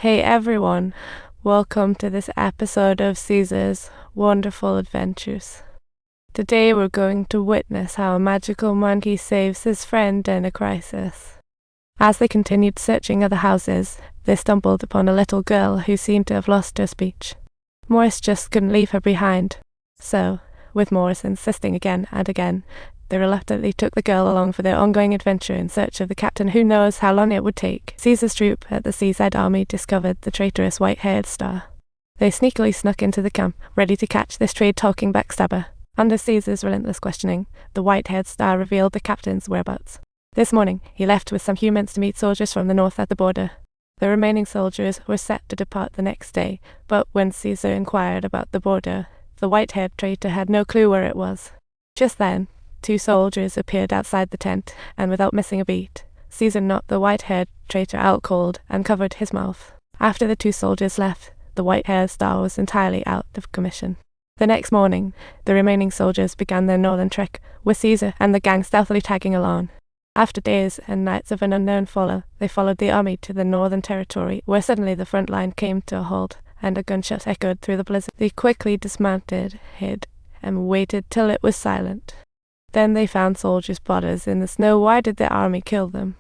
Hey everyone, welcome to this episode of Caesar's Wonderful Adventures. Today we're going to witness how a magical monkey saves his friend in a crisis. As they continued searching other houses, they stumbled upon a little girl who seemed to have lost her speech. Morris just couldn't leave her behind. So, with Morris insisting again and again, they reluctantly took the girl along for their ongoing adventure in search of the captain who knows how long it would take. Caesar's troop at the Seaside Army discovered the traitorous white-haired star. They sneakily snuck into the camp, ready to catch this trade-talking backstabber. Under Caesar's relentless questioning, the white-haired star revealed the captain's whereabouts. This morning, he left with some humans to meet soldiers from the north at the border. The remaining soldiers were set to depart the next day, but when Caesar inquired about the border, the white-haired traitor had no clue where it was. Just then, 2 soldiers appeared outside the tent, and without missing a beat, Caesar knocked the white-haired traitor out cold and covered his mouth. After the 2 soldiers left, the white-haired star was entirely out of commission. The next morning, the remaining soldiers began their northern trek, with Caesar and the gang stealthily tagging along. After days and nights of an unknown follow, they followed the army to the Northern Territory, where suddenly the front line came to a halt, and a gunshot echoed through the blizzard. They quickly dismounted, hid, and waited till it was silent. Then they found soldiers' bodies in the snow. Why did the army kill them?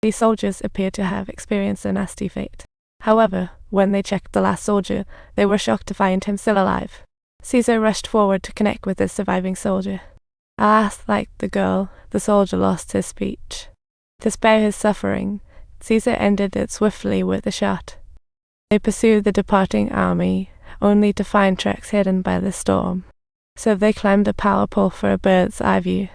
These soldiers appeared to have experienced a nasty fate. However, when they checked the last soldier, they were shocked to find him still alive. Caesar rushed forward to connect with the surviving soldier. Like the girl, the soldier lost his speech. To spare his suffering, Caesar ended it swiftly with a shot. They pursued the departing army, only to find tracks hidden by the storm. So they climbed a power pole for a bird's eye view.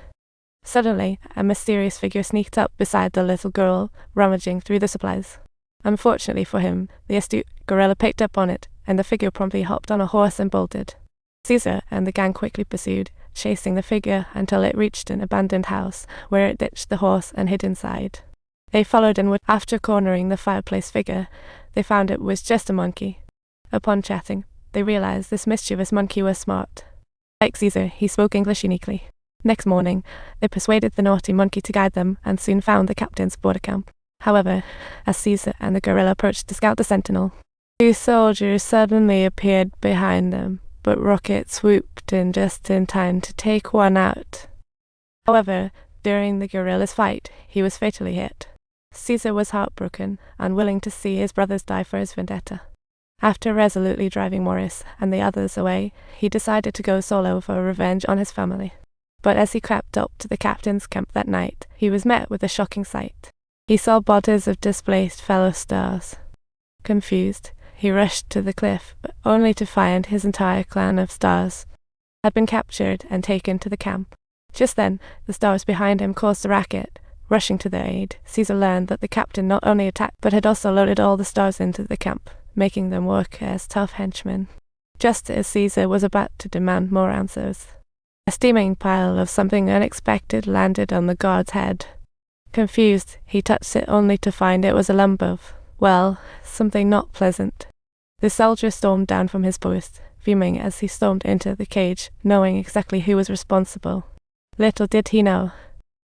Suddenly, a mysterious figure sneaked up beside the little girl, rummaging through the supplies. Unfortunately for him, the astute gorilla picked up on it, and the figure promptly hopped on a horse and bolted. Caesar and the gang quickly pursued, chasing the figure until it reached an abandoned house, where it ditched the horse and hid inside. They followed and after cornering the fireplace figure, they found it was just a monkey. Upon chatting, they realized this mischievous monkey was smart. Like Caesar, he spoke English uniquely. Next morning, they persuaded the naughty monkey to guide them and soon found the captain's border camp. However, as Caesar and the gorilla approached to scout the sentinel, 2 soldiers suddenly appeared behind them, but Rocket swooped in just in time to take one out. However, during the gorilla's fight, he was fatally hit. Caesar was heartbroken, unwilling to see his brothers die for his vendetta. After resolutely driving Morris and the others away, he decided to go solo for revenge on his family. But as he crept up to the captain's camp that night, he was met with a shocking sight. He saw bodies of displaced fellow stars. Confused, he rushed to the cliff, but only to find his entire clan of stars had been captured and taken to the camp. Just then, the stars behind him caused a racket. Rushing to their aid, Caesar learned that the captain not only attacked but had also loaded all the stars into the camp, making them work as tough henchmen. Just as Caesar was about to demand more answers, a steaming pile of something unexpected landed on the guard's head. Confused, he touched it only to find it was a lump of, well, something not pleasant. The soldier stormed down from his post, fuming as he stormed into the cage, knowing exactly who was responsible. Little did he know.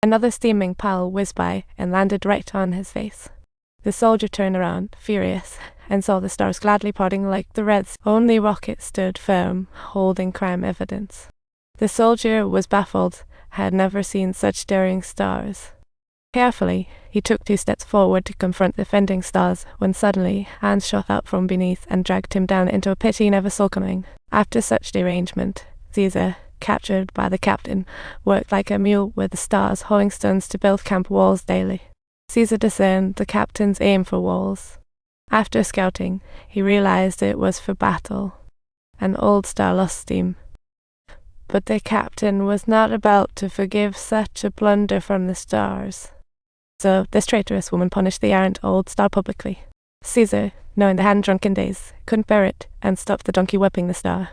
Another steaming pile whizzed by and landed right on his face. The soldier turned around, furious, and saw the stars gladly parting like the Reds. Only Rocket stood firm, holding crime evidence. The soldier was baffled, had never seen such daring stars. Carefully, he took 2 steps forward to confront the fending stars when suddenly hands shot up from beneath and dragged him down into a pit he never saw coming. After such derangement, Caesar, captured by the captain, worked like a mule with the stars, hauling stones to build camp walls daily. Caesar discerned the captain's aim for walls. After scouting, he realized it was for battle. An old star lost steam. But the captain was not about to forgive such a blunder from the stars. So this traitorous woman punished the errant old star publicly. Caesar, knowing the hand-drunken days, couldn't bear it and stopped the donkey whipping the star.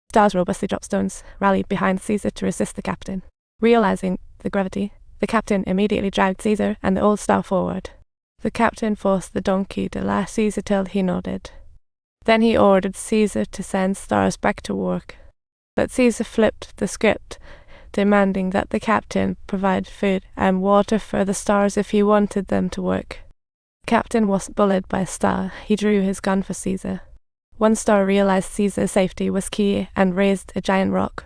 Stars robustly dropped stones, rallied behind Caesar to resist the captain. Realizing the gravity, the captain immediately dragged Caesar and the old star forward. The captain forced the donkey to lash Caesar till he nodded. Then he ordered Caesar to send stars back to work. But Caesar flipped the script, demanding that the captain provide food and water for the stars if he wanted them to work. Captain wasn't bullied by a star. He drew his gun for Caesar. One star realized Caesar's safety was key and raised a giant rock.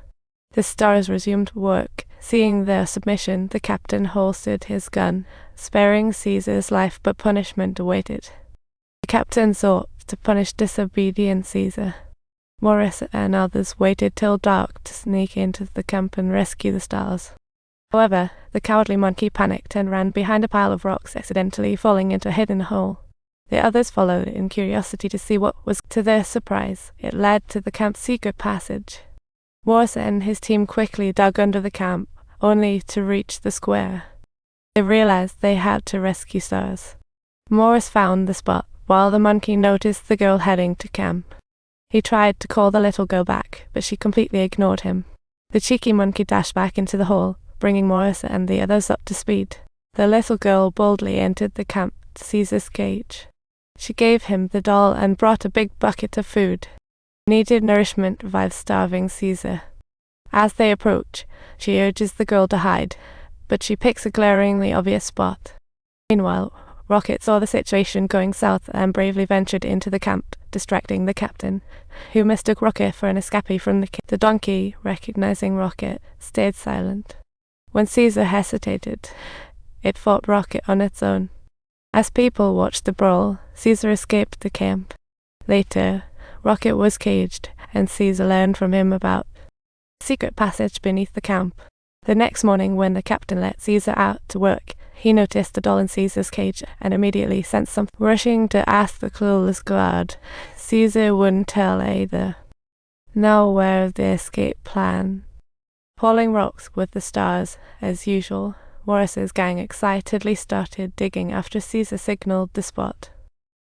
The stars resumed work. Seeing their submission, the captain holstered his gun, sparing Caesar's life, but punishment awaited. The captain sought to punish disobedient Caesar. Morris and others waited till dark to sneak into the camp and rescue the stars. However, the cowardly monkey panicked and ran behind a pile of rocks, accidentally falling into a hidden hole. The others followed in curiosity to see what was. To their surprise, it led to the camp's secret passage. Morris and his team quickly dug under the camp, only to reach the square. They realized they had to rescue stars. Morris found the spot, while the monkey noticed the girl heading to camp. He tried to call the little girl back, but she completely ignored him. The cheeky monkey dashed back into the hole, bringing Morris and the others up to speed. The little girl boldly entered the camp to Caesar's cage. She gave him the doll and brought a big bucket of food. Needed nourishment revived starving Caesar. As they approach, she urges the girl to hide, but she picks a glaringly obvious spot. Meanwhile, Rocket saw the situation going south and bravely ventured into the camp, distracting the captain, who mistook Rocket for an escapee from the camp. The donkey, recognizing Rocket, stayed silent. When Caesar hesitated, it fought Rocket on its own. As people watched the brawl, Caesar escaped the camp. Later, Rocket was caged, and Caesar learned from him about the secret passage beneath the camp. The next morning, when the captain let Caesar out to work, he noticed the doll in Caesar's cage and immediately sent something. Rushing to ask the clueless guard, Caesar wouldn't tell either. Now aware of the escape plan, hauling rocks with the stars as usual, Morris's gang excitedly started digging after Caesar signaled the spot.